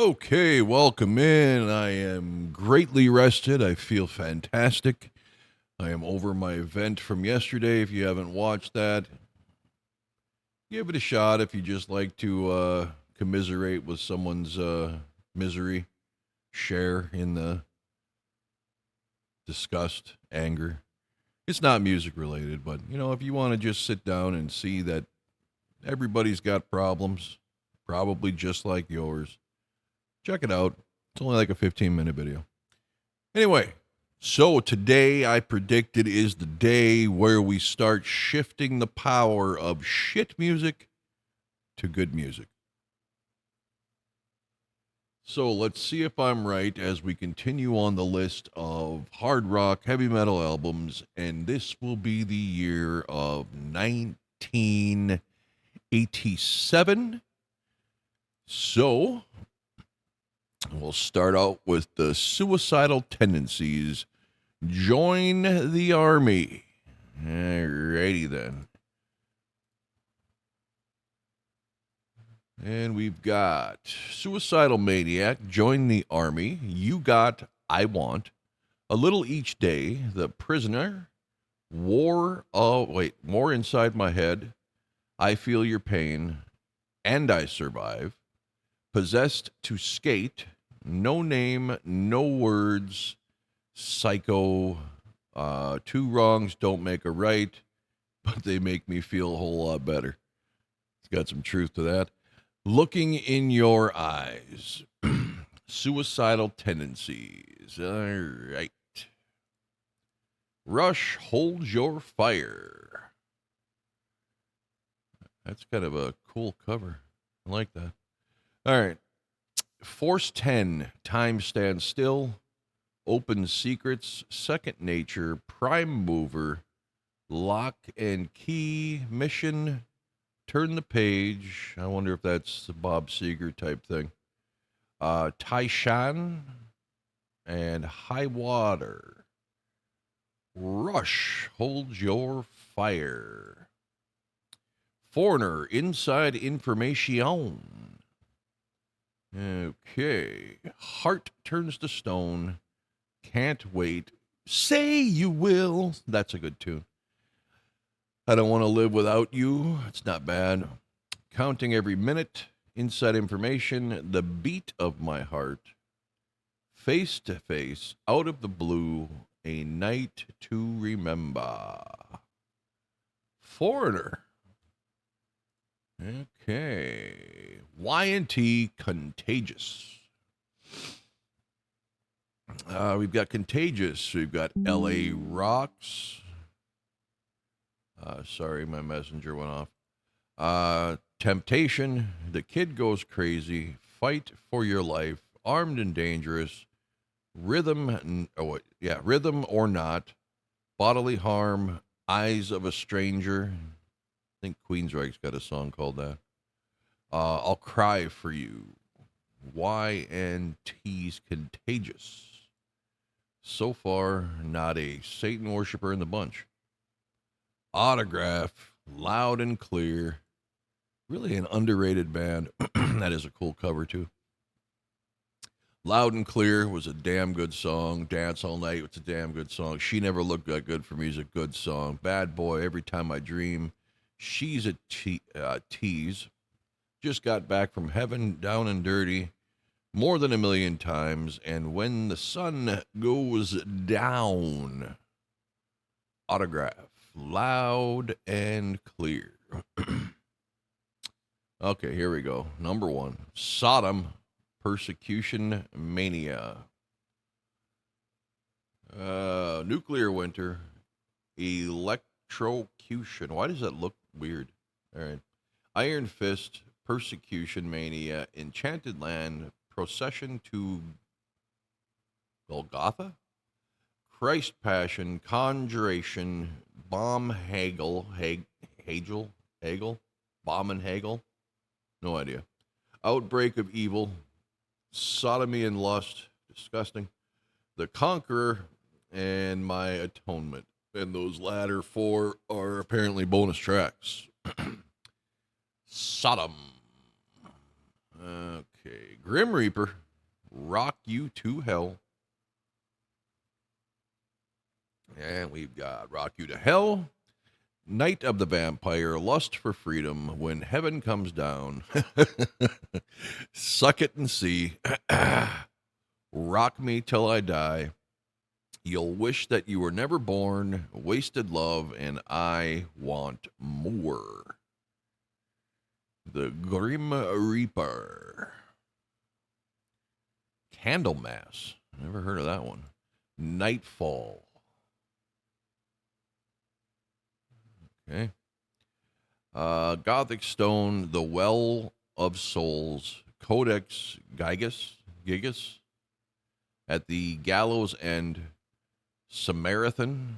Okay, welcome in. I am greatly rested. I feel fantastic. I am over my event from yesterday. If you haven't watched that, give it a shot if you just like to commiserate with someone's misery, share in the disgust, anger. It's not music related, but if you want to just sit down and see that everybody's got problems, probably just like yours, check it out. It's only like a 15-minute video. Anyway, so today I predicted is the day where we start shifting the power of shit music to good music. So let's see if I'm right as we continue on the list of hard rock, heavy metal albums, and this will be the year of 1987. So we'll start out with the Suicidal Tendencies. Join the army. Alrighty then. And we've got Suicidal Maniac, Join the Army, You Got, I Want, A Little Each Day, The Prisoner, More Inside My Head, I Feel Your Pain, And I Survive, Possessed to Skate, No Name, No Words, Psycho, Two Wrongs Don't Make a Right, but they make me feel a whole lot better. It's got some truth to that. Looking in Your Eyes, Suicidal Tendencies. All right. Rush, Hold Your Fire. That's kind of a cool cover. I like that. All right. Force 10, Time Stands Still, Open Secrets, Second Nature, Prime Mover, Lock and Key, Mission, Turn the Page. I wonder if that's the Bob Seger type thing. Taishan and High Water. Rush, Hold Your Fire. Foreigner, Inside Information. Okay. Heart Turns to Stone. Can't Wait. Say You Will. That's a good tune. I Don't Want to Live Without You. It's not bad. Counting Every Minute. Inside Information. The Beat of My Heart. Face to Face. Out of the Blue. A Night to Remember. Foreigner. Okay. Y&T Contagious. We've got Contagious. We've got L.A. Rocks. Sorry, my messenger went off. Temptation. The Kid Goes Crazy. Fight for Your Life. Armed and Dangerous. Rhythm or Not. Bodily Harm. Eyes of a Stranger. I think Queensryche's got a song called that. I'll Cry for You. Y&T's Contagious. So far, not a Satan worshiper in the bunch. Autograph, Loud and Clear. Really an underrated band. That is a cool cover, too. Loud and Clear was a damn good song. Dance All Night was a damn good song. She Never Looked That Good for Music, good song. Bad Boy, Every Time I Dream. She's a Tease. Just Got Back from Heaven, Down and Dirty. More Than a Million Times. And When the Sun Goes Down. Autograph. Loud and Clear. Okay, here we go. Number 1. Sodom. Persecution Mania. Nuclear Winter. Electrocution. Why does that look weird? All right. Iron Fist. Persecution Mania. Enchanted Land. Procession to Golgotha. Christ Passion. Conjuration. Bomb Hagel. Bomb and Hagel. No idea. Outbreak of Evil. Sodomy and Lust. Disgusting. The Conqueror. And My Atonement. And those latter 4 are apparently bonus tracks. Sodom. Okay. Grim Reaper, Rock You to Hell. And we've got Rock You to Hell, Night of the Vampire, Lust for Freedom, When Heaven Comes Down, Suck It and See, Rock Me Till I Die, You'll Wish That You Were Never Born, Wasted Love, and I Want More. The Grim Reaper. Candlemass. Never heard of that one. Nightfall. Okay. Gothic Stone, The Well of Souls, Codex Gigas, At the Gallows End, Samaritan,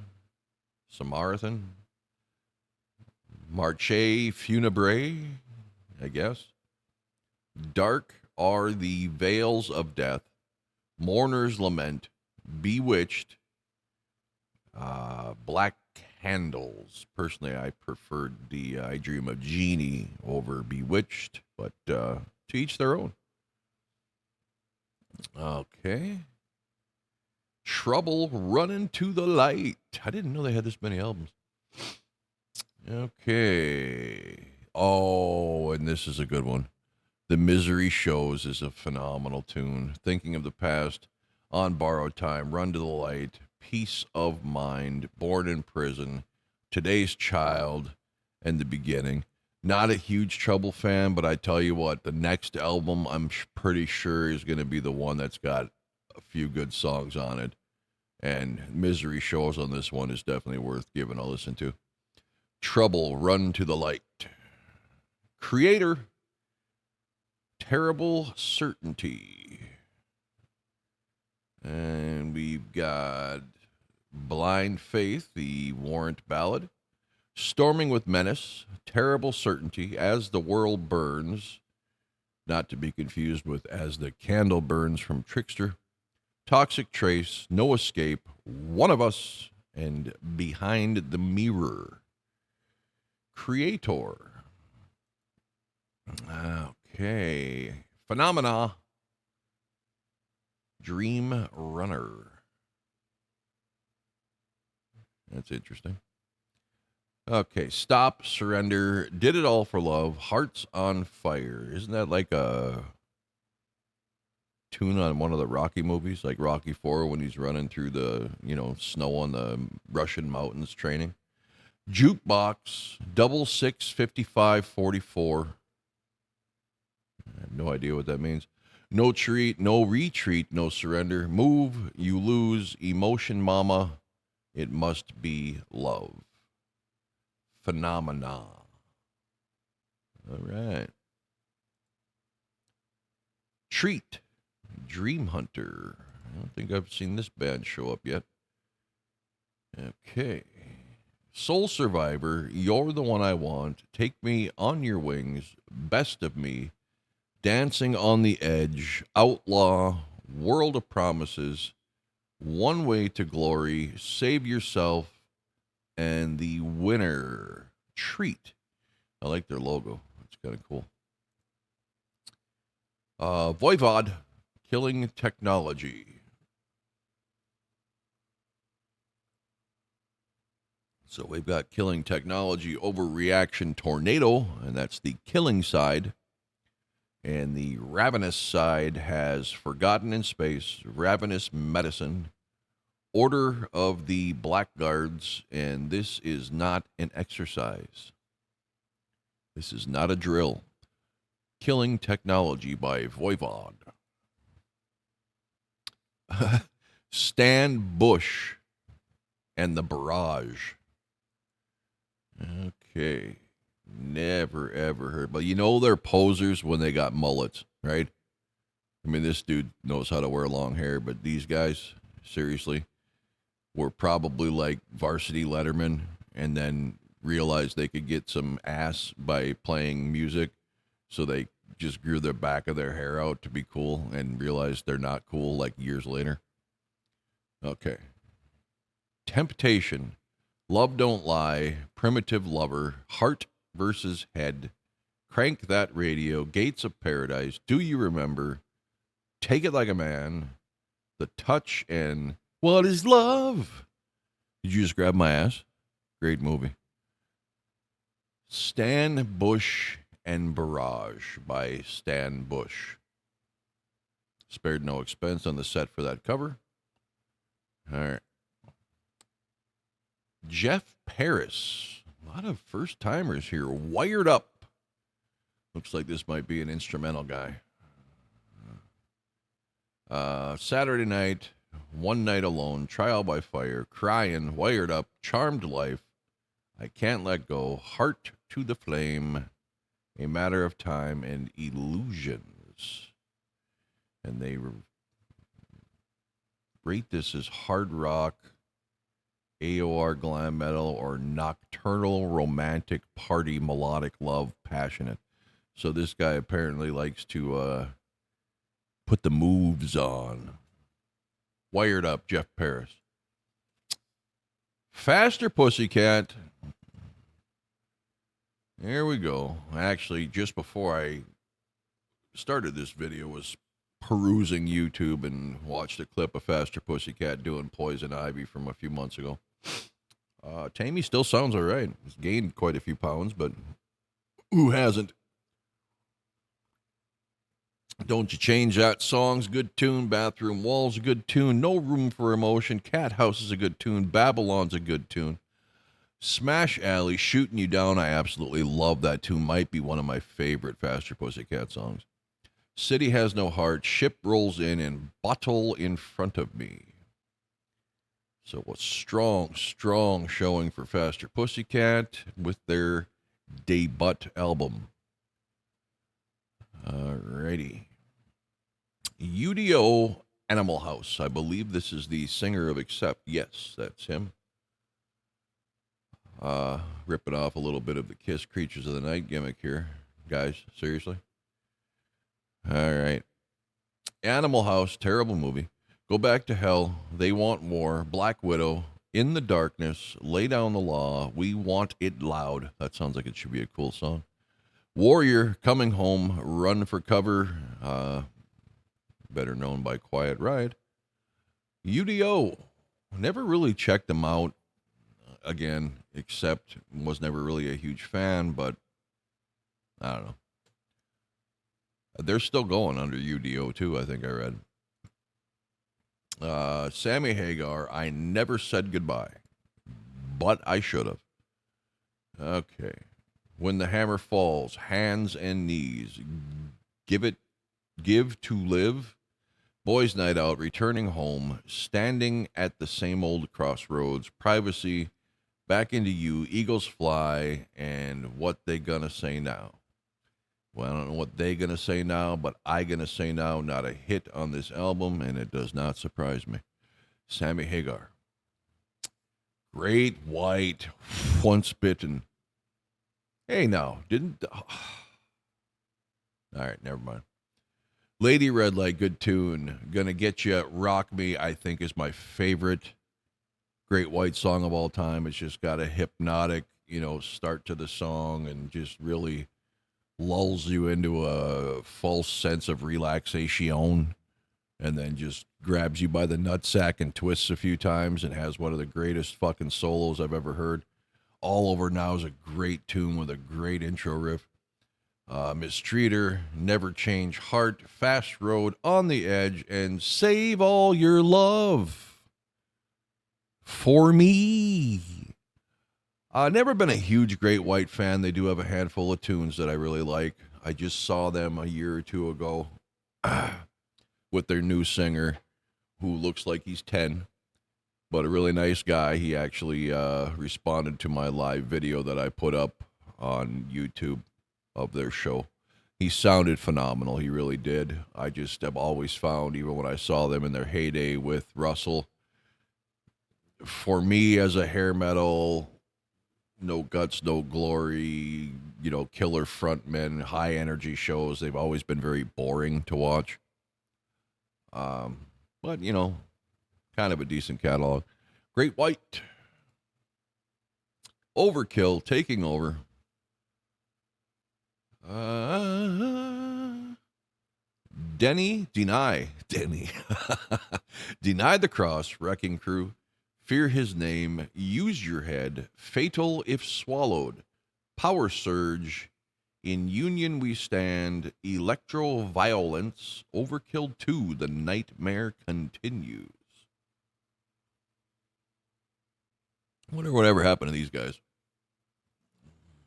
Marche Funebre, I guess. Dark Are the Veils of Death, Mourner's Lament, Bewitched, Black Candles. Personally, I preferred the I Dream of Jeannie over Bewitched, but to each their own. Okay. Trouble Running to the Light. I didn't know they had this many albums. Okay. Oh, and this is a good one. The Misery Shows is a phenomenal tune. Thinking of the Past, On Borrowed Time, Run to the Light, Peace of Mind, Born in Prison, Today's Child, and The Beginning. Not a huge Trouble fan, but I tell you what, the next album I'm pretty sure is going to be the one that's got a few good songs on it. And Misery Shows on this one is definitely worth giving a listen to. Trouble, Run to the Light. Creator, Terrible Certainty. And we've got Blind Faith, the Warrant Ballad. Storming with Menace, Terrible Certainty, As the World Burns. Not to be confused with As the Candle Burns from Trickster. Toxic Trace, No Escape, One of Us, and Behind the Mirror. Creator. Okay. Phenomena. Dream Runner. That's interesting. Okay. Stop, Surrender, Did It All for Love, Hearts on Fire. Isn't that like a tune on one of the Rocky movies, like Rocky 4 when he's running through the, snow on the Russian mountains training? Jukebox, 665544. I have no idea what that means. No Treat, No Retreat, No Surrender. Move, You Lose, Emotion Mama, It Must Be Love. Phenomena. All right. Treat, Dream Hunter. I don't think I've seen this band show up yet. Okay. Soul Survivor, You're the One I Want, Take Me on Your Wings, Best of Me, Dancing on the Edge, Outlaw, World of Promises, One Way to Glory, Save Yourself, and the winner, Treat. I like their logo. It's kind of cool. Voivod, Killing Technology. So we've got Killing Technology, Overreaction Tornado, and that's the killing side. And the Ravenous side has Forgotten in Space, Ravenous Medicine, Order of the Blackguards, and This Is Not an Exercise. This is not a drill. Killing Technology by Voivod. Stan Bush and the Barrage. Okay. Never, ever heard. But they're posers when they got mullets, right? I mean, this dude knows how to wear long hair, but these guys, seriously, were probably like Varsity Letterman and then realized they could get some ass by playing music. So they just grew the back of their hair out to be cool and realized they're not cool like years later. Okay. Temptation. Love Don't Lie, Primitive Lover, Heart versus Head, Crank That Radio, Gates of Paradise, Do You Remember, Take It Like a Man, The Touch, and What Is Love? Did you just grab my ass? Great movie. Stan Bush and Barrage by Stan Bush. Spared no expense on the set for that cover. All right. Jeff Paris. A lot of first timers here. Wired Up. Looks like this might be an instrumental guy. Saturday Night, One Night Alone, Trial by Fire, Crying, Wired Up, Charmed Life, I Can't Let Go, Heart to the Flame, A Matter of Time, and Illusions. And they rate this as hard rock, AOR glam metal, or nocturnal romantic party melodic love passionate. So this guy apparently likes to put the moves on. Wired Up, Jeff Paris. Faster Pussycat. There we go. Actually, just before I started this video, was perusing YouTube and watched a clip of Faster Pussycat doing Poison Ivy from a few months ago. Tammy still sounds all right. He's gained quite a few pounds, but who hasn't? Don't You Change That Song's a good tune. Bathroom Wall's a good tune. No Room for Emotion. Cat House is a good tune. Babylon's a good tune. Smash Alley, Shooting You Down. I absolutely love that tune. Might be one of my favorite Faster Pussycat songs. City Has No Heart. Ship Rolls In, and Bottle in Front of Me. So a strong showing for Faster Pussycat with their debut album. Alrighty. UDO Animal House. I believe this is the singer of Accept. Yes, that's him. Ripping off a little bit of the Kiss Creatures of the Night gimmick here. Guys, seriously? Alright. Animal House, terrible movie. Go Back to Hell, They Want More, Black Widow, In the Darkness, Lay Down the Law, We Want It Loud. That sounds like it should be a cool song. Warrior, Coming Home, Run for Cover, better known by Quiet Ride. UDO, never really checked them out again, except was never really a huge fan, but I don't know. They're still going under UDO too, I think I read. Sammy Hagar, I Never Said Goodbye, but I should have. Okay. When the Hammer Falls, Hands and Knees, Give to Live, Boys Night Out, Returning Home, Standing at the Same Old Crossroads, Privacy, Back Into You, Eagles Fly, and What They Gonna Say Now. Well, I don't know what they gonna say now, but I gonna say now, not a hit on this album, and it does not surprise me. Sammy Hagar. Great White, Once Bitten. Hey, now, didn't... all right, never mind. Lady Red Light, good tune. Gonna Get You, Rock Me, I think is my favorite Great White song of all time. It's just got a hypnotic, start to the song and just really lulls you into a false sense of relaxation and then just grabs you by the nutsack and twists a few times and has one of the greatest fucking solos I've ever heard. All Over Now is a great tune with a great intro riff. Mistreater, Never Change Heart, Fast Road, On the Edge, and Save All Your Love for Me. Never been a huge Great White fan. They do have a handful of tunes that I really like. I just saw them a year or two ago with their new singer who looks like he's 10, but a really nice guy. He actually responded to my live video that I put up on YouTube of their show. He sounded phenomenal. He really did. I just have always found, even when I saw them in their heyday with Russell, for me as a hair metal, no guts, no glory, killer frontmen, high energy shows, they've always been very boring to watch. But, kind of a decent catalog. Great White. Overkill, Taking Over. Deny the cross, wrecking crew. Fear his name, use your head, fatal if swallowed. Power surge, in union we stand, electro-violence, Overkill 2, the nightmare continues. I wonder whatever happened to these guys.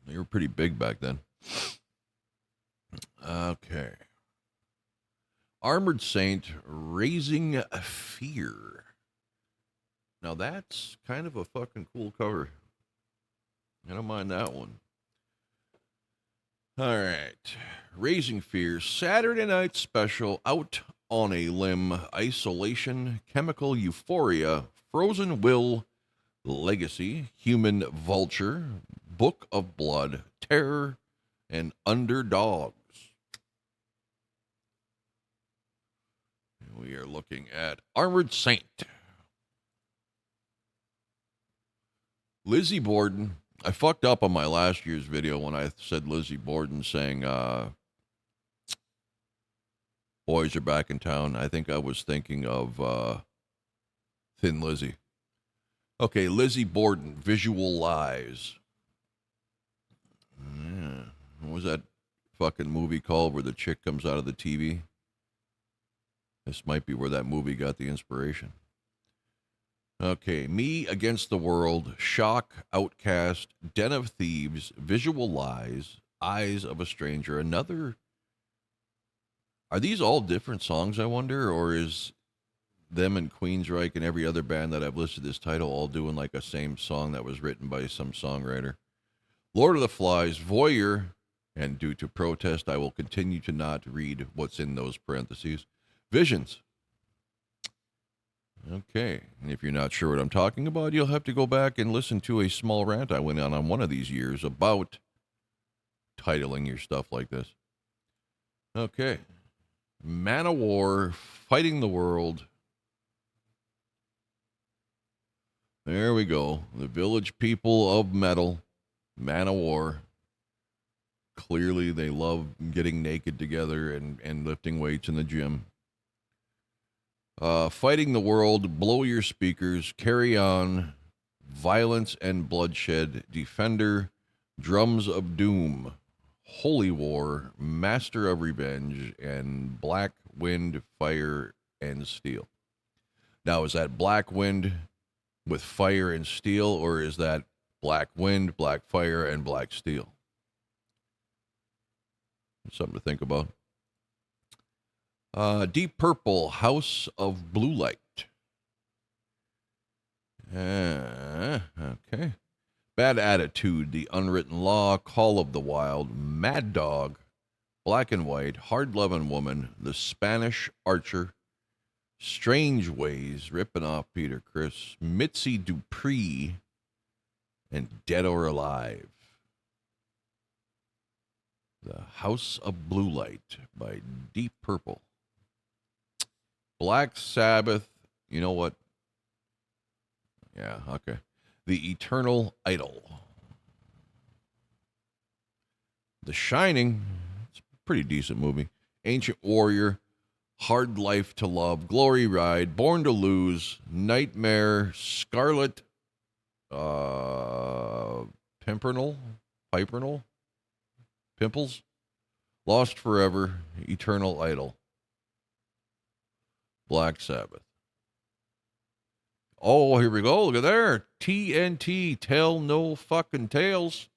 They were pretty big back then. Okay. Armored Saint, Raising Fear. Now that's kind of a fucking cool cover. I don't mind that one. All right. Raising Fear, Saturday night special, Out on a Limb, Isolation, Chemical Euphoria, Frozen Will, Legacy, Human Vulture, Book of Blood, Terror, and Underdogs. We are looking at Armored Saint. Lizzie Borden. I fucked up on my last year's video when I said Lizzie Borden saying, boys are back in town. I think I was thinking of Thin Lizzy. Okay, Lizzie Borden, Visualize. Yeah. What was that fucking movie called where the chick comes out of the TV? This might be where that movie got the inspiration. Okay, Me Against the World, Shock, Outcast, Den of Thieves, Visualize, Eyes of a Stranger, another... Are these all different songs, I wonder, or is them and Queensryche and every other band that I've listed this title all doing like a same song that was written by some songwriter? Lord of the Flies, Voyeur, and due to protest, I will continue to not read what's in those parentheses. Visions. Okay, and if you're not sure what I'm talking about, you'll have to go back and listen to a small rant I went on one of these years about titling your stuff like this. Okay. Manowar, Fighting the World. There we go. The Village People of Metal, Manowar. Clearly they love getting naked together and lifting weights in the gym. Fighting the World, Blow Your Speakers, Carry On, Violence and Bloodshed, Defender, Drums of Doom, Holy War, Master of Revenge, and Black Wind, Fire, and Steel. Now, is that Black Wind with Fire and Steel, or is that Black Wind, Black Fire, and Black Steel? Something to think about. Deep Purple, House of Blue Light. Okay. Bad Attitude, The Unwritten Law, Call of the Wild, Mad Dog, Black and White, Hard Lovin' Woman, The Spanish Archer, Strange Ways, ripping off Peter Criss, Mitzi Dupree, and Dead or Alive. The House of Blue Light by Deep Purple. Black Sabbath, you know what? Yeah, okay. The Eternal Idol. The Shining, it's a pretty decent movie. Ancient Warrior, Hard Life to Love, Glory Ride, Born to Lose, Nightmare, Scarlet, Pimpernel, Pimples, Lost Forever, Eternal Idol. Black Sabbath. Oh, here we go. Look at there. TNT, Tell No Fucking Tales.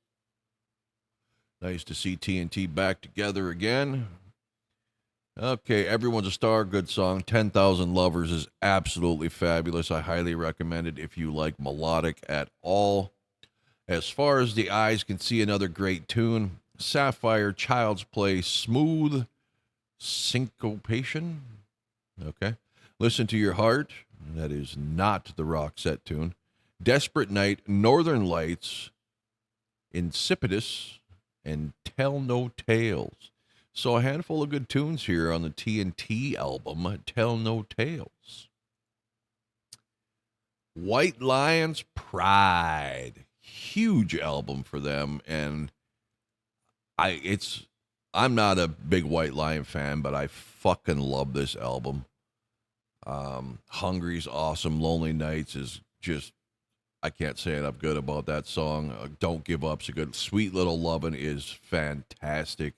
Nice to see TNT back together again. Okay, Everyone's a Star, good song. 10,000 Lovers is absolutely fabulous. I highly recommend it if you like melodic at all. As far as the eyes can see, another great tune. Sapphire, Child's Play, Smooth Syncopation. Okay. Listen to Your Heart. That is not the Roxette tune. Desperate Night, Northern Lights, Insipidus, and Tell No Tales. So a handful of good tunes here on the TNT album, Tell No Tales. White Lions, Pride. Huge album for them, and it's I'm not a big White Lion fan, but I fucking love this album. Hungry's awesome. Lonely Nights is just, I can't say enough good about that song. Don't Give Up's a good. Sweet Little Lovin' is fantastic.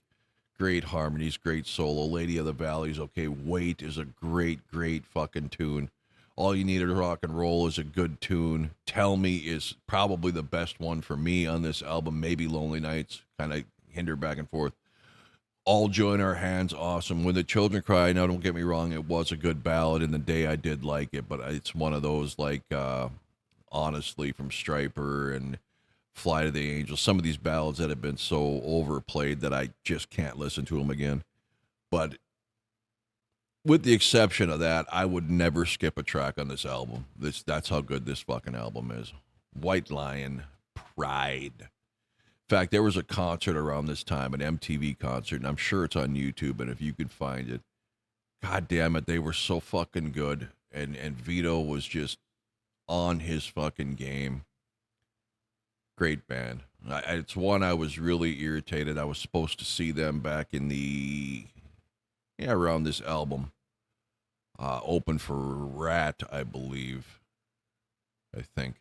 Great harmonies, great solo. Lady of the Valleys, okay. Wait is a great, great fucking tune. All You Need to Rock and Roll is a good tune. Tell Me is probably the best one for me on this album. Maybe Lonely Nights, kind of hinder back and forth. All Join Our Hands, awesome. When the Children Cry, now don't get me wrong, it was a good ballad. In the day I did like it, but it's one of those like, honestly, from Stryper and Fly to the Angels, some of these ballads that have been so overplayed that I just can't listen to them again. But with the exception of that, I would never skip a track on this album. That's how good this fucking album is. White Lion, Pride. In fact, there was a concert around this time, an MTV concert, and I'm sure it's on YouTube, and if you could find it, god damn it, they were so fucking good. And Vito was just on his fucking game. Great band. It's one I was really irritated. I was supposed to see them back in around this album. Open for Rat, I believe. I think.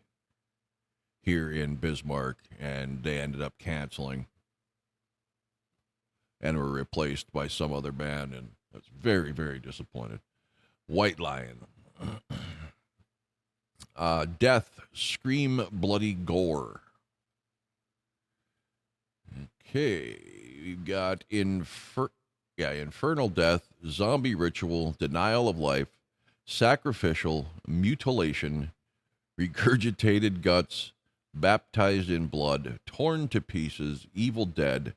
Here in Bismarck, and they ended up canceling and were replaced by some other band, and I was very, very disappointed. White Lion. Death, Scream, Bloody Gore. Okay, we've got Infernal Death, Zombie Ritual, Denial of Life, Sacrificial, Mutilation, Regurgitated Guts, Baptized in Blood, Torn to Pieces, Evil Dead,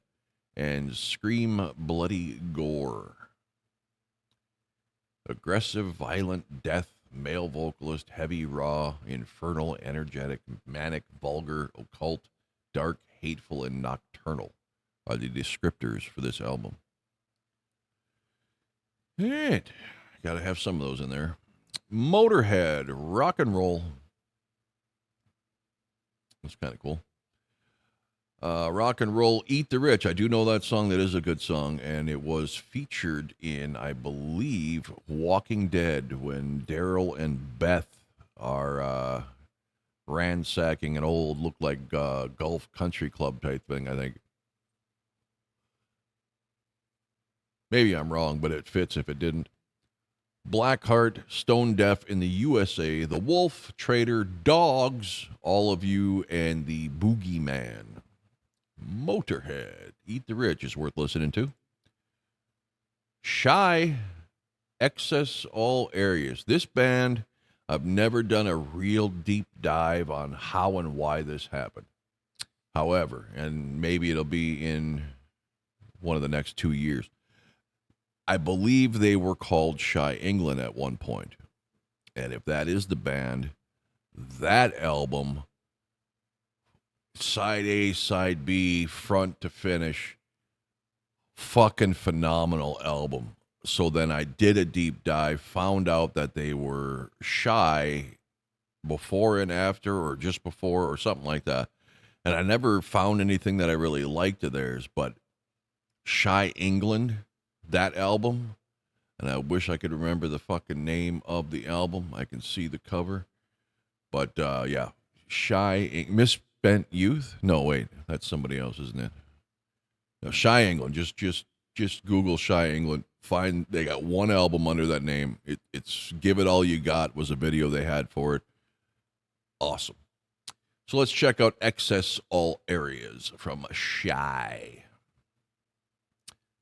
and Scream Bloody Gore. Aggressive, violent death, male vocalist, heavy, raw, infernal, energetic, manic, vulgar, occult, dark, hateful, and nocturnal are the descriptors for this album. All right. Gotta have some of those in there. Motorhead, Rock and Roll. That's kind of cool. Rock and Roll, Eat the Rich. I do know that song. That is a good song. And it was featured in, I believe, Walking Dead when Daryl and Beth are ransacking an old, look like Gulf Country Club type thing, I think. Maybe I'm wrong, but it fits if it didn't. Blackheart, Stone Deaf in the USA, The Wolf, Traitor, Dogs, All of You, and The Boogeyman. Motorhead, Eat the Rich is worth listening to. Shy, Excess All Areas. This band, I've never done a real deep dive on how and why this happened. However, and maybe it'll be in one of the next 2 years, I believe they were called Shy England at one point. And if that is the band, that album, side A, side B, front to finish, fucking phenomenal album. So then I did a deep dive, found out that they were Shy before and after, or just before, or something like that. And I never found anything that I really liked of theirs, but Shy England, that album, and I wish I could remember the fucking name of the album. I can see the cover. But, yeah, Misspent Youth? No, wait, that's somebody else, isn't it? No, Shy England, just Google Shy England. Find, they got one album under that name. It's Give It All You Got was a video they had for it. Awesome. So let's check out Excess All Areas from Shy.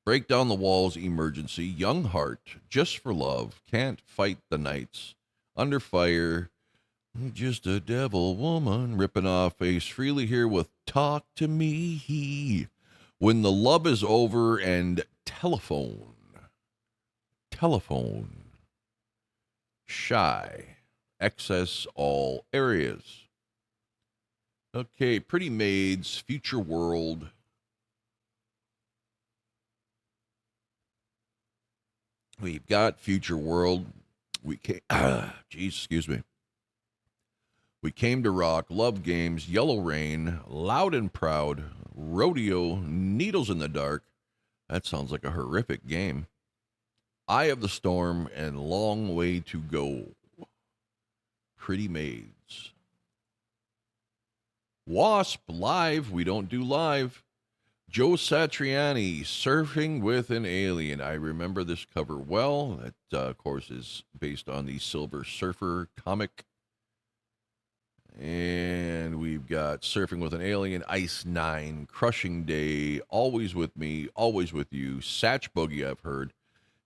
Break Down the Walls, Emergency, Young Heart, Just for Love, Can't Fight the Nights, Under Fire, Just a Devil Woman, ripping off Ace Frehley here with Talk to Me, When the Love is Over, and Telephone. Shy, Excess All Areas. Okay, Pretty Maids, Future World. We've got Future World. We came to Rock, Love Games, Yellow Rain, Loud and Proud, Rodeo, Needles in the Dark, That sounds like a horrific game. Eye of the Storm and Long Way to Go. Pretty Maids. Wasp, live. We don't do live. Joe Satriani, Surfing with an Alien. I remember this cover well. That, of course, is based on the Silver Surfer comic. And we've got Surfing with an Alien, Ice 9, Crushing Day, Always With Me, Always With You, Satch Boogie, I've heard,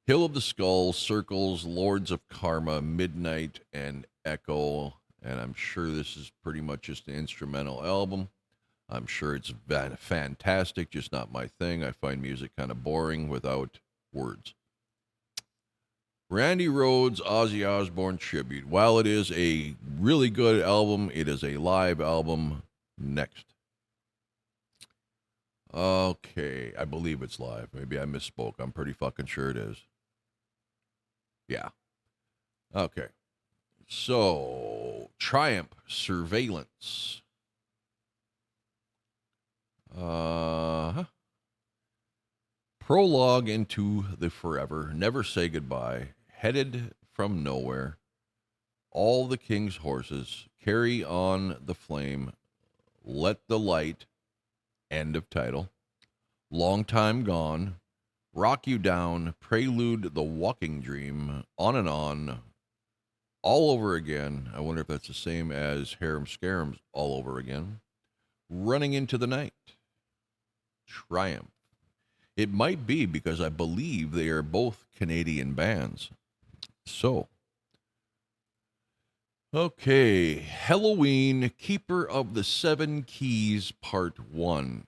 Hill of the Skull, Circles, Lords of Karma, Midnight, and Echo. And I'm sure this is pretty much just an instrumental album. I'm sure it's fantastic, just not my thing. I find music kind of boring without words. Randy Rhodes, Ozzy Osbourne tribute. While it is a really good album, it is a live album. Next. Okay, I believe it's live. Maybe I misspoke. I'm pretty fucking sure it is. Yeah. Okay. So, Triumph, Surveillance. Prologue into the Forever. Never Say Goodbye. Headed from Nowhere. All the King's Horses. Carry on the Flame. Let the Light. End of title. Long Time Gone. Rock You Down. Prelude, The Walking Dream. On and On. All Over Again. I wonder if that's the same as Harem Scarum's All Over Again. Running into the Night. Triumph. It might be because I believe they are both Canadian bands. So, okay, Halloween, Keeper of the Seven Keys, Part 1.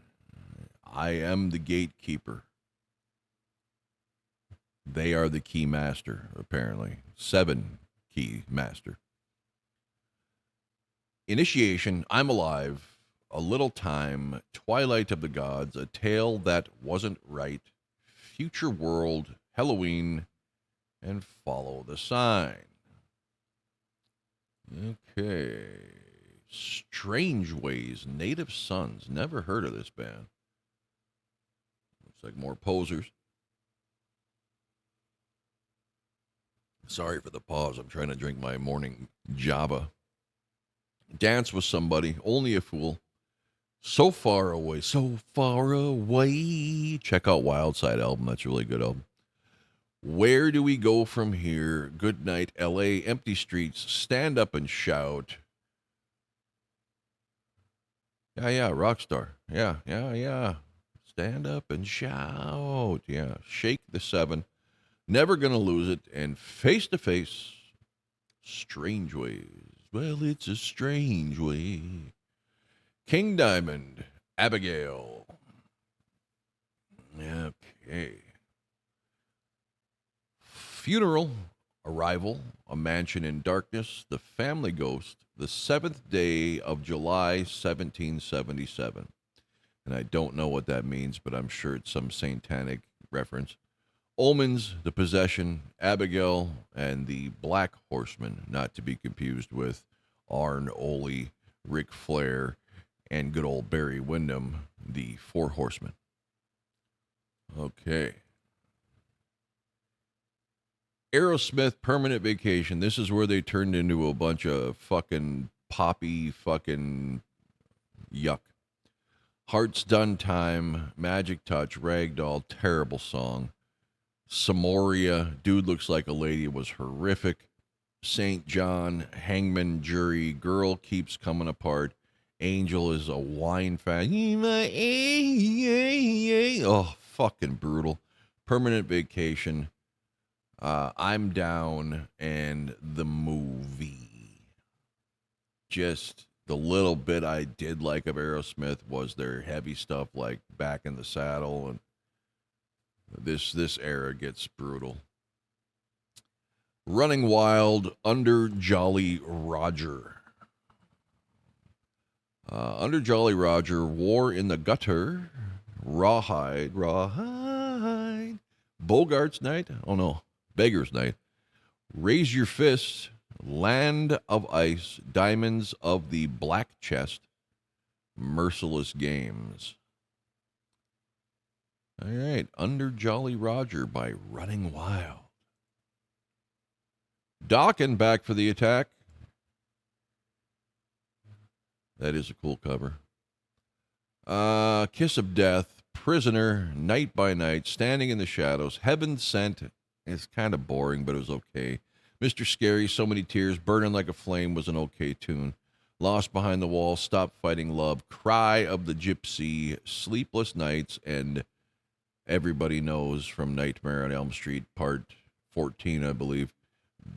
I am the gatekeeper. They are the key master, apparently. 7 key master. Initiation, I'm Alive, A Little Time, Twilight of the Gods, A Tale That Wasn't Right, Future World, Halloween, and Follow the Sign. Okay. Strange Ways, Native Sons. Never heard of this band. Looks like more posers. Sorry for the pause. I'm trying to drink my morning Java. Dance with Somebody, Only a Fool. So Far Away, So Far Away. Check out Wild Side album. That's a really good album. Where Do We Go From Here? Good Night, L.A., Empty Streets, Stand Up and Shout. Yeah, Rockstar. Yeah. Stand Up and Shout. Yeah, Shake the 7. Never Gonna Lose It. And Face to Face, Strange Ways. Well, it's a strange way. King Diamond, Abigail. Okay. Funeral, Arrival, A Mansion in Darkness, The Family Ghost, The Seventh Day of July, 1777. And I don't know what that means, but I'm sure it's some satanic reference. Omens, The Possession, Abigail, and The Black Horseman, not to be confused with Arn, Ole, Ric Flair, and good old Barry Windham, the Four Horsemen. Okay. Aerosmith, Permanent Vacation. This is where they turned into a bunch of fucking poppy fucking yuck. Heart's Done Time, Magic Touch, Ragdoll, terrible song. Samoria, Dude Looks Like a Lady was horrific. St. John, Hangman Jury, Girl Keeps Coming Apart. Angel is a wine fan. Oh, fucking brutal. Permanent Vacation. I'm Down, and the movie. Just the little bit I did like of Aerosmith was their heavy stuff like Back in the Saddle, and this era gets brutal. Running Wild, Under Jolly Roger. Under Jolly Roger, War in the Gutter, Rawhide, Bogart's Night, oh no, Beggar's Night, Raise Your Fist, Land of Ice, Diamonds of the Black Chest, Merciless Games. All right, Under Jolly Roger by Running Wild. Dokken back for the attack. That is a cool cover. Kiss of Death, Prisoner, Night by Night, Standing in the Shadows, Heaven Sent. It's kind of boring, but it was okay. Mr. Scary, So Many Tears, Burning Like a Flame was an okay tune. Lost Behind the Wall, Stop Fighting Love, Cry of the Gypsy, Sleepless Nights, and everybody knows from Nightmare on Elm Street, part 14, I believe,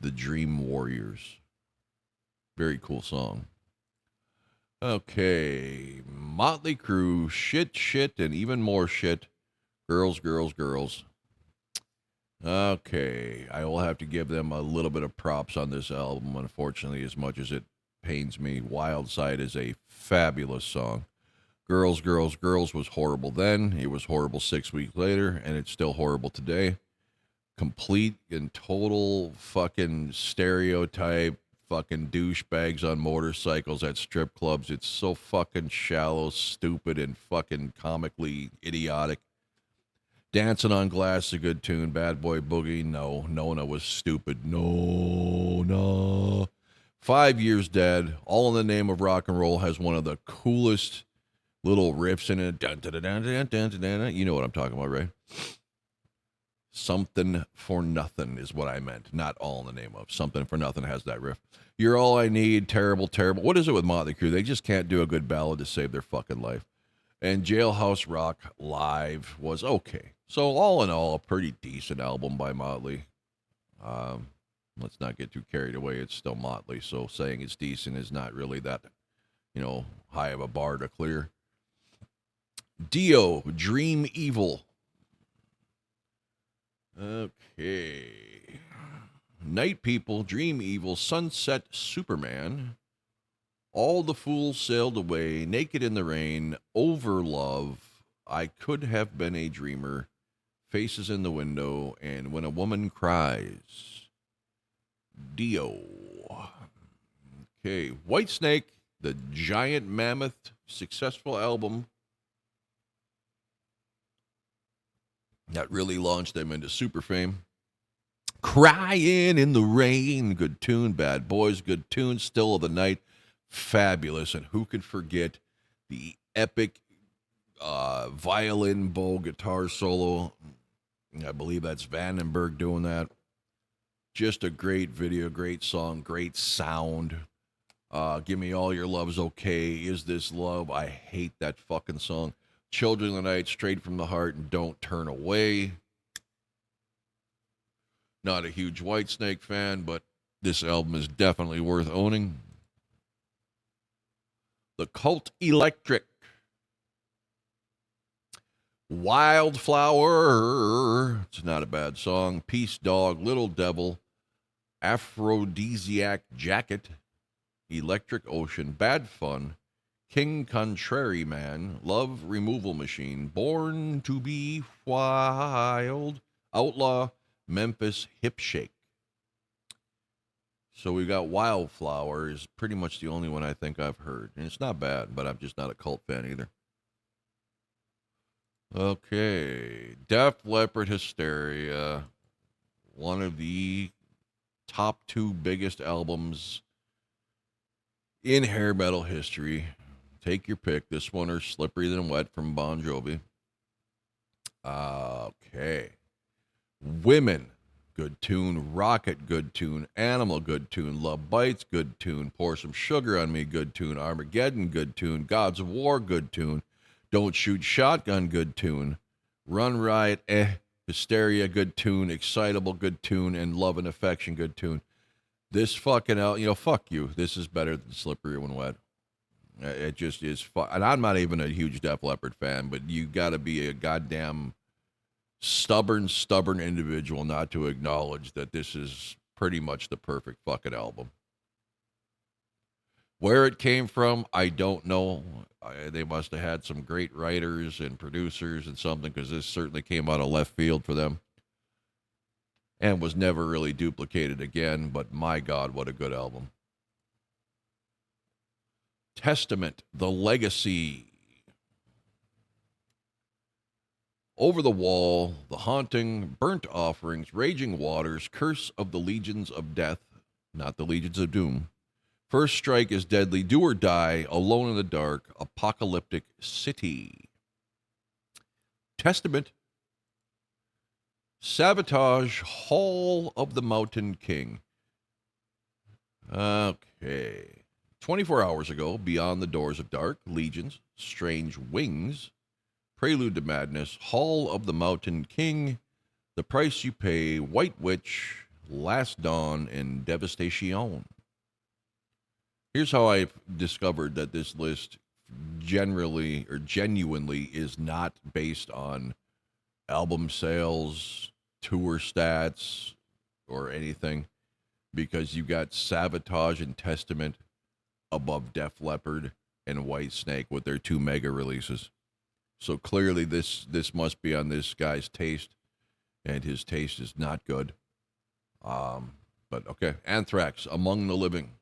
The Dream Warriors. Very cool song. Okay, Motley Crue, Shit, and even more shit. Girls, Girls, Girls. Okay, I will have to give them a little bit of props on this album, unfortunately, as much as it pains me. Wild Side is a fabulous song. Girls, Girls, Girls was horrible then. It was horrible 6 weeks later, and it's still horrible today. Complete and total fucking stereotype, fucking douchebags on motorcycles at strip clubs. It's so fucking shallow, stupid, and fucking comically idiotic. Dancing on Glass, a good tune. Bad Boy Boogie, no. Nona was stupid. No. 5 Years Dead, All in the Name of Rock and Roll has one of the coolest little riffs in it. Dun, dun, dun, dun, dun, dun, dun, dun. You know what I'm talking about, right? Something for Nothing is what I meant, not All in the Name of. Something for Nothing has that riff. You're All I Need, terrible. What is it with Motley Crue? They just can't do a good ballad to save their fucking life. And Jailhouse Rock Live was okay. So all in all, a pretty decent album by Motley. Let's not get too carried away. It's still Motley, so saying it's decent is not really that, high of a bar to clear. Dio, Dream Evil. Okay. Night People, Dream Evil, Sunset Superman, All the Fools Sailed Away, Naked in the Rain, Overlove, I Could Have Been a Dreamer, Faces in the Window, and When a Woman Cries. Dio. Okay. Whitesnake, the Giant Mammoth, successful album that really launched them into super fame. Crying in the Rain, good tune. Bad Boys, good tune. Still of the Night, fabulous. And who could forget the epic violin, bow, guitar solo? I believe that's Vandenberg doing that. Just a great video, great song, great sound. Give Me All Your Love's okay. Is This Love? I hate that fucking song. Children of the Night, Straight from the Heart, and Don't Turn Away. Not a huge Whitesnake fan, but this album is definitely worth owning. The Cult Electric. Wildflower. It's not a bad song. Peace Dog, Little Devil, Aphrodisiac Jacket, Electric Ocean, Bad Fun, King Contrary Man, Love Removal Machine, Born to Be Wild, Outlaw, Memphis Hip Shake. So we got Wildflower is pretty much the only one I think I've heard. And it's not bad, but I'm just not a Cult fan either. Okay. Def Leppard Hysteria. One of the top 2 biggest albums in hair metal history. Take your pick. This one or Slippery Than Wet from Bon Jovi. Okay. Women, good tune. Rocket, good tune. Animal, good tune. Love Bites, good tune. Pour Some Sugar on Me, good tune. Armageddon, good tune. Gods of War, good tune. Don't Shoot Shotgun, good tune. Run Riot, Hysteria, good tune. Excitable, good tune. And Love and Affection, good tune. This fucking, fuck you. This is better than Slippery When Wet. It just is fun. And I'm not even a huge Def Leppard fan, but you got to be a goddamn stubborn individual not to acknowledge that this is pretty much the perfect fucking album. Where it came from, I don't know. They must have had some great writers and producers and something, because this certainly came out of left field for them and was never really duplicated again. But my God, what a good album. Testament, The Legacy. Over the Wall, The Haunting, Burnt Offerings, Raging Waters, Curse of the Legions of Death, not the Legions of Doom. First Strike is Deadly, Do or Die, Alone in the Dark, Apocalyptic City. Testament, Sabotage, Hall of the Mountain King. Okay. 24 hours ago, Beyond the Doors of Dark, Legions, Strange Wings, Prelude to Madness, Hall of the Mountain King, The Price You Pay, White Witch, Last Dawn, and Devastation. Here's how I've discovered that this list generally or genuinely is not based on album sales, tour stats, or anything, because you got Sabotage and Testament above Def Leppard and Whitesnake with their 2 mega releases. So clearly this must be on this guy's taste, and his taste is not good. But okay, Anthrax, Among the Living.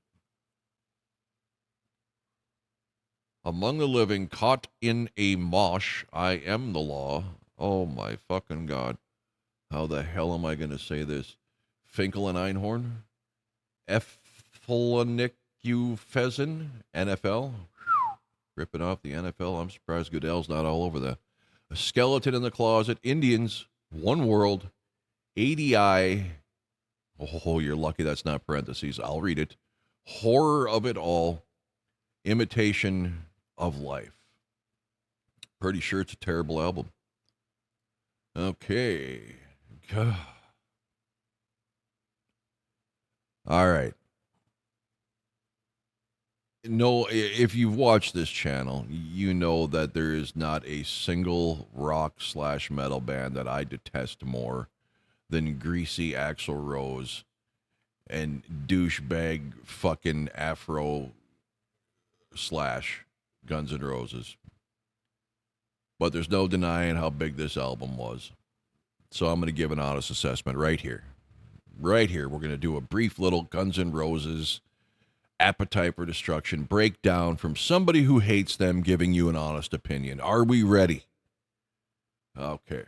Among the Living, Caught in a Mosh, I Am the Law. Oh my fucking God. How the hell am I going to say this? Finkel and Einhorn. Effelnick Fezen, NFL. Ripping off the NFL. I'm surprised Goodell's not all over that. A Skeleton in the Closet. Indians. One World. ADI. Oh, you're lucky that's not parentheses. I'll read it. Horror of It All. Imitation of Life. Pretty sure it's a terrible album. Okay. All right. No, if you've watched this channel, you know that there is not a single rock/metal band that I detest more than Greasy Axl Rose and douchebag fucking Afro / Guns N' Roses. But there's no denying how big this album was. So I'm going to give an honest assessment right here. Right here, we're going to do a brief little Guns N' Roses Appetite for Destruction breakdown from somebody who hates them giving you an honest opinion. Are we ready? Okay.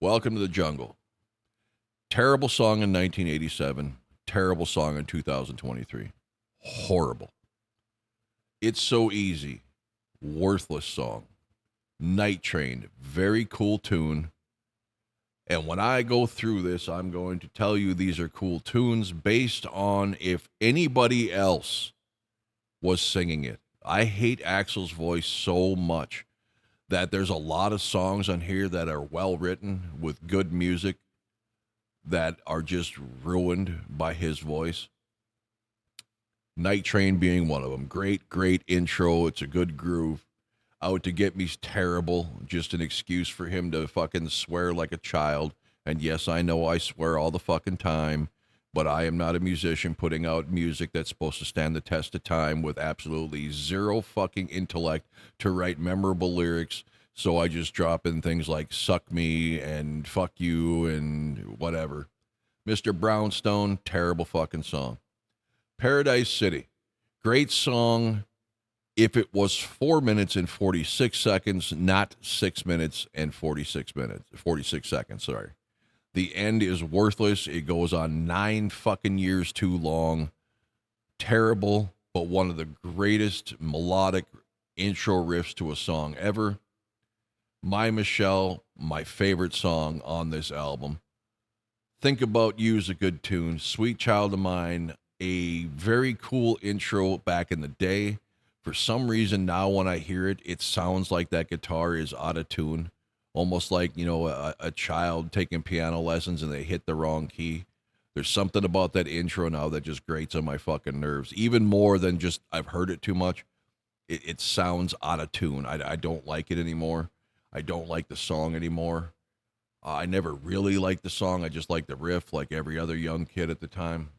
Welcome to the Jungle. Terrible song in 1987. Terrible song in 2023. Horrible. It's So Easy. Worthless song. Night Train. Very cool tune. And when I go through this, I'm going to tell you these are cool tunes based on if anybody else was singing it. I hate Axl's voice so much that there's a lot of songs on here that are well written with good music that are just ruined by his voice. Night Train being one of them. Great, great intro. It's a good groove. Out to Get Me's terrible. Just an excuse for him to fucking swear like a child. And yes, I know I swear all the fucking time, but I am not a musician putting out music that's supposed to stand the test of time with absolutely zero fucking intellect to write memorable lyrics. So I just drop in things like Suck Me and Fuck You and whatever. Mr. Brownstone, terrible fucking song. Paradise City, great song if it was 4 minutes and 46 seconds, not 6 minutes and 46 seconds, sorry. The end is worthless. It goes on 9 fucking years too long. Terrible, but one of the greatest melodic intro riffs to a song ever. My Michelle, my favorite song on this album. Think About You is a good tune. Sweet Child of Mine, a very cool intro back in the day. For some reason now when I hear it, it sounds like that guitar is out of tune. Almost like, you know, a child taking piano lessons and they hit the wrong key. There's something about that intro now that just grates on my fucking nerves. Even more than just I've heard it too much. It sounds out of tune. I don't like it anymore. I don't like the song anymore. I never really liked the song. I just liked the riff like every other young kid at the time.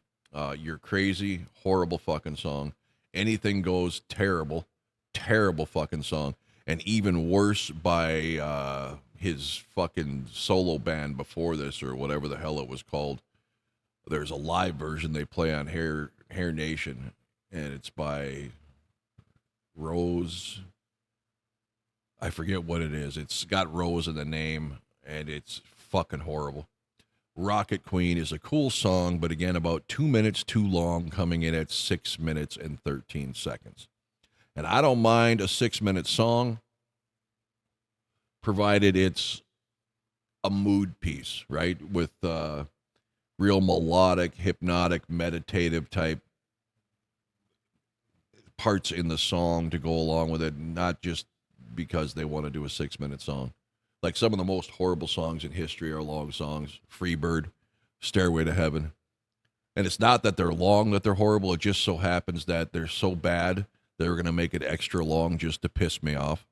You're Crazy, horrible fucking song. Anything Goes, terrible fucking song. And even worse by his fucking solo band before this or whatever the hell it was called. There's a live version they play on Hair Nation, and it's by Rhodes. I forget what it is. It's got Rose in the name, and it's fucking horrible. Rocket Queen is a cool song, but again, about 2 minutes too long, coming in at 6 minutes and 13 seconds. And I don't mind a 6-minute song, provided it's a mood piece, right? With real melodic, hypnotic, meditative type parts in the song to go along with it, not just because they want to do a 6-minute song. Like some of the most horrible songs in history are long songs. Freebird, Stairway to Heaven. And it's not that they're long that they're horrible. It just so happens that they're so bad they're going to make it extra long just to piss me off.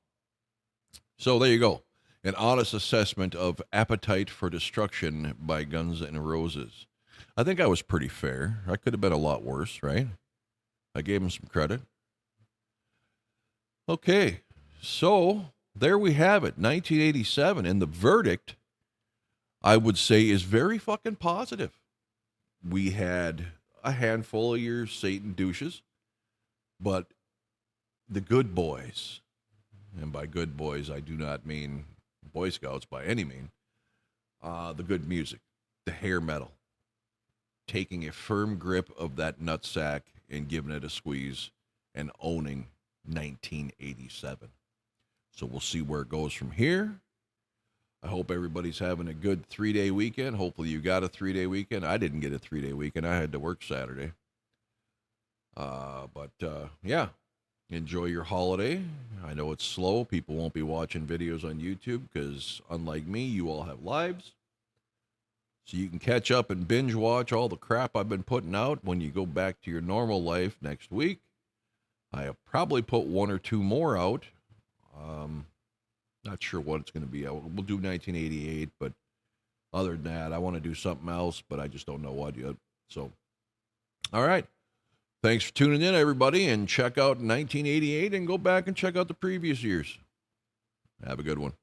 So there you go. An honest assessment of Appetite for Destruction by Guns N' Roses. I think I was pretty fair. I could have been a lot worse, right? I gave him some credit. Okay, so there we have it, 1987. And the verdict, I would say, is very fucking positive. We had a handful of your Satan douches, but the good boys, and by good boys, I do not mean Boy Scouts by any mean, the good music, the hair metal, taking a firm grip of that nutsack and giving it a squeeze and owning 1987. So we'll see where it goes from here. I hope everybody's having a good 3-day weekend. Hopefully you got a 3-day weekend. I didn't get a 3-day weekend. I had to work Saturday. Yeah, enjoy your holiday. I know it's slow. People won't be watching videos on YouTube because, unlike me, you all have lives. So you can catch up and binge watch all the crap I've been putting out when you go back to your normal life next week. I have probably put 1 or 2 more out. Not sure what it's going to be. We'll do 1988, but other than that, I want to do something else, but I just don't know what yet. So, all right. Thanks for tuning in, everybody, and check out 1988 and go back and check out the previous years. Have a good one.